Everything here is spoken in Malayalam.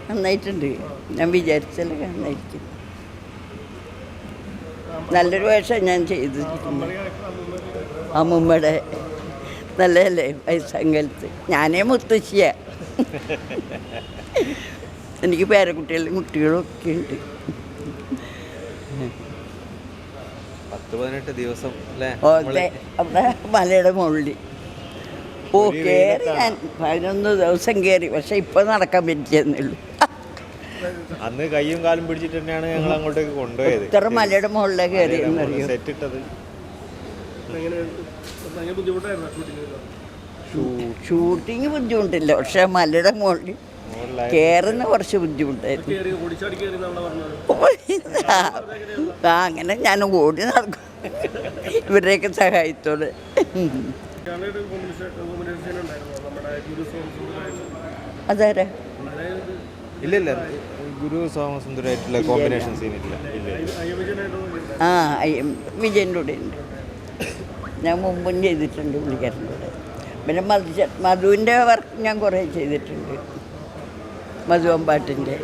നന്നായിട്ടുണ്ട്. ഞാൻ വിചാരിച്ചാൽ നന്നായിരിക്കും. നല്ലൊരു വേഷം ഞാൻ ചെയ്തിട്ടുണ്ട്. അമ്മൂമ്മയുടെ നല്ലതല്ലേ വയസ്സങ്കലത്ത്. ഞാനേ മുത്തശ്ശിയാ. എനിക്ക് പേരക്കുട്ടികളും കുട്ടികളും ഒക്കെ ഉണ്ട്. 18 ദിവസം അവിടെ മലയുടെ മുകളിൽ കയറി. ഞാൻ 11 ദിവസം കയറി. പക്ഷെ ഇപ്പൊ നടക്കാൻ പറ്റിയെന്നുള്ളൂ. അന്ന് കയ്യും കാലും പിടിച്ചിട്ട് തന്നെയാണ് ഞങ്ങൾ അങ്ങോട്ടേക്ക് കൊണ്ടുപോയത്. ഇത്ര മലയുടെ മുകളിലെ കയറി സെറ്റ് ഇട്ടത്. ഷൂട്ടിങ് ബുദ്ധിമുട്ടില്ല, പക്ഷെ മലയുടെ മുകളിൽ കയറുന്ന കുറച്ച് ബുദ്ധിമുട്ടായിരുന്നു. അങ്ങനെ ഞാൻ ഓടി നടക്കും ഇവരുടെയൊക്കെ സഹായത്തോടെ. അതാരാ? ഇല്ല, ഗുരു സോമസുന്ദരായിട്ടുള്ള കോമ്പിനേഷൻ സീനില്ല. ആ, വിജയൻ്റെ കൂടെ ഉണ്ട്. ഞാൻ മുമ്പും ചെയ്തിട്ടുണ്ട് പുള്ളിക്കാരൻ്റെ കൂടെ. പിന്നെ മധുവിൻ്റെ വർക്ക് ഞാൻ കുറേ ചെയ്തിട്ടുണ്ട്. മധു അമ്പാട്ടിൻ്റെ